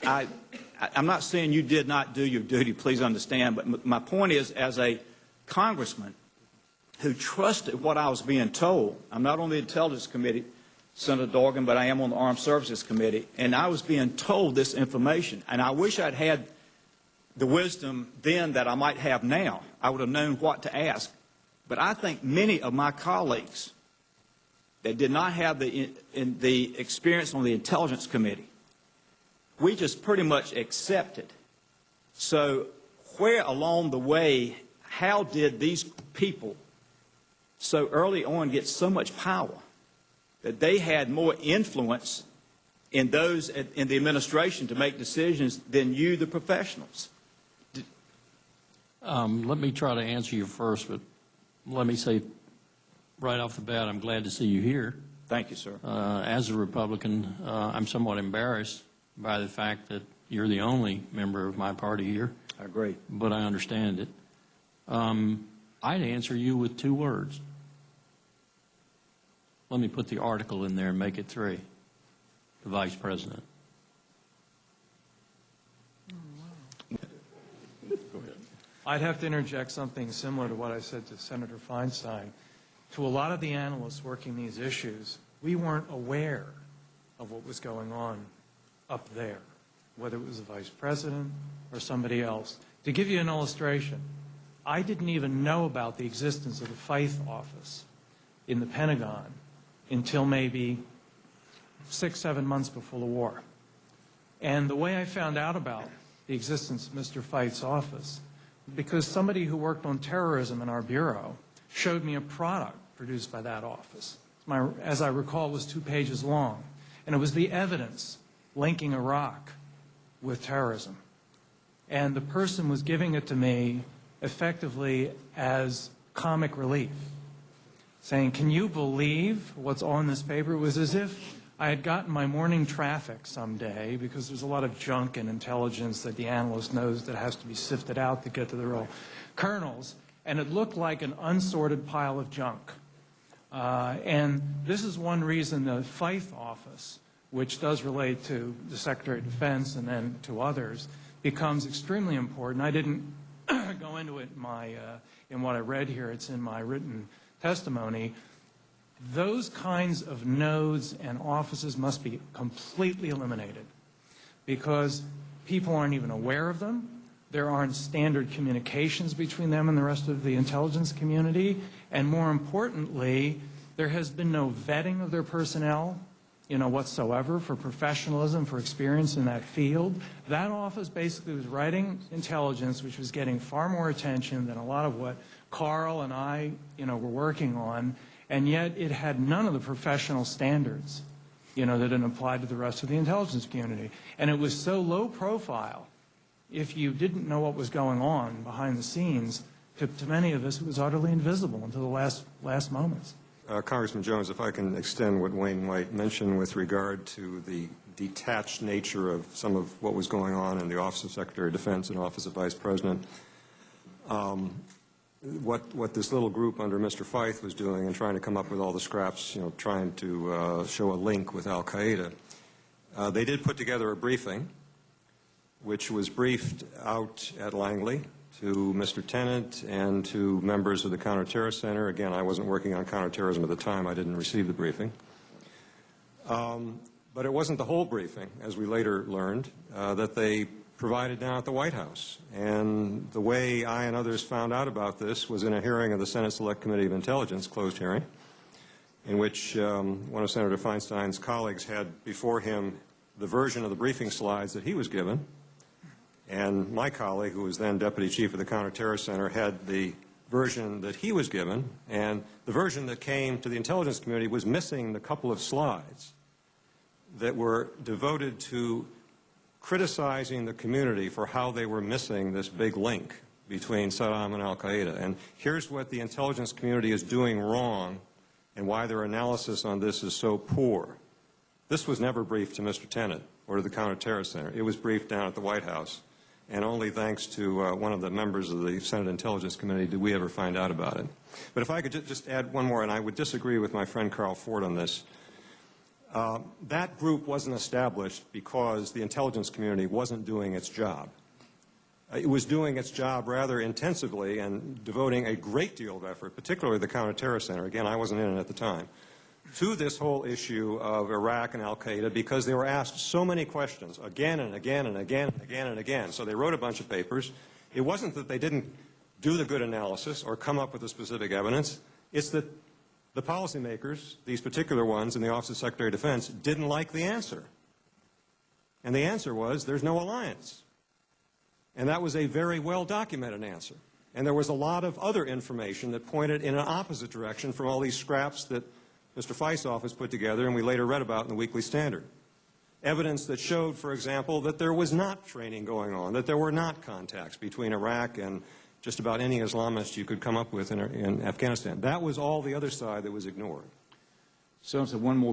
I'm not saying you did not do your duty, please understand, but my point is, as a congressman who trusted what I was being told, I'm not on the Intelligence Committee, Senator Dorgan, but I am on the Armed Services Committee, and I was being told this information, and I wish I'd had the wisdom then that I might have now. I would have known what to ask. But I think many of my colleagues that did not have the experience on the Intelligence Committee, we just pretty much accepted. So where along the way, how did these people so early on get so much power that they had more influence in those in the administration to make decisions than you, the professionals? Let me try to answer you first, but let me say right off the bat, I'm glad to see you here. Thank you, sir. As a Republican, I'm somewhat embarrassed by the fact that you're the only member of my party here. I agree. But I understand it. I'd answer you with 2 words. Let me put the article in there and make it 3. The Vice President. Go ahead. I'd have to interject something similar to what I said to Senator Feinstein. To a lot of the analysts working these issues, we weren't aware of what was going on up there, whether it was the Vice President or somebody else. To give you an illustration, I didn't even know about the existence of the Feith office in the Pentagon until maybe 6, 7 months before the war. And the way I found out about the existence of Mr. Feith's office, because somebody who worked on terrorism in our bureau showed me a product produced by that office. As I recall, it was 2 pages long. And it was the evidence linking Iraq with terrorism. And the person was giving it to me effectively as comic relief, saying, "Can you believe what's on this paper?" It was as if I had gotten my morning traffic someday, because there's a lot of junk in intelligence that the analyst knows that has to be sifted out to get to the real kernels, and it looked like an unsorted pile of junk. And this is one reason the Feith office, which does relate to the Secretary of Defense and then to others, becomes extremely important. I didn't go into it in what I read here. It's in my written testimony. Those kinds of nodes and offices must be completely eliminated because people aren't even aware of them. There aren't standard communications between them and the rest of the intelligence community. And more importantly, there has been no vetting of their personnel, whatsoever, for professionalism, for experience in that field. That office basically was writing intelligence, which was getting far more attention than a lot of what Carl and I, were working on. And yet it had none of the professional standards, that it applied to the rest of the intelligence community. And it was so low profile, if you didn't know what was going on behind the scenes, to many of us it was utterly invisible until the last moments. Congressman Jones, if I can extend what Wayne White mentioned with regard to the detached nature of some of what was going on in the Office of Secretary of Defense and Office of Vice President. What this little group under Mr. Feith was doing and trying to come up with all the scraps, trying to show a link with al-Qaeda, they did put together a briefing, which was briefed out at Langley to Mr. Tennant and to members of the Counterterrorist Center. Again, I wasn't working on counterterrorism at the time. I didn't receive the briefing. But it wasn't the whole briefing, as we later learned, that they provided down at the White House. And the way I and others found out about this was in a hearing of the Senate Select Committee of Intelligence, closed hearing, in which one of Senator Feinstein's colleagues had before him the version of the briefing slides that he was given. And my colleague, who was then Deputy Chief of the Counterterrorist Center, had the version that he was given. And the version that came to the intelligence community was missing the couple of slides that were devoted to criticizing the community for how they were missing this big link between Saddam and al-Qaeda. And here's what the intelligence community is doing wrong and why their analysis on this is so poor. This was never briefed to Mr. Tennant or to the Counterterrorist Center. It was briefed down at the White House. And only thanks to one of the members of the Senate Intelligence Committee did we ever find out about it. But if I could just add one more, and I would disagree with my friend Carl Ford on this. That group wasn't established because the intelligence community wasn't doing its job. It was doing its job rather intensively and devoting a great deal of effort, particularly the Counterterror Center, again, I wasn't in it at the time, to this whole issue of Iraq and al-Qaeda because they were asked so many questions again and again and again and again and again. So they wrote a bunch of papers. It wasn't that they didn't do the good analysis or come up with the specific evidence. It's that the policymakers, these particular ones in the Office of Secretary of Defense, didn't like the answer. And the answer was, there's no alliance. And that was a very well-documented answer. And there was a lot of other information that pointed in an opposite direction from all these scraps that Mr. Feith's office put together and we later read about in the Weekly Standard. Evidence that showed, for example, that there was not training going on, that there were not contacts between Iraq and just about any Islamist you could come up with in Afghanistan. That was all the other side that was ignored. So, one more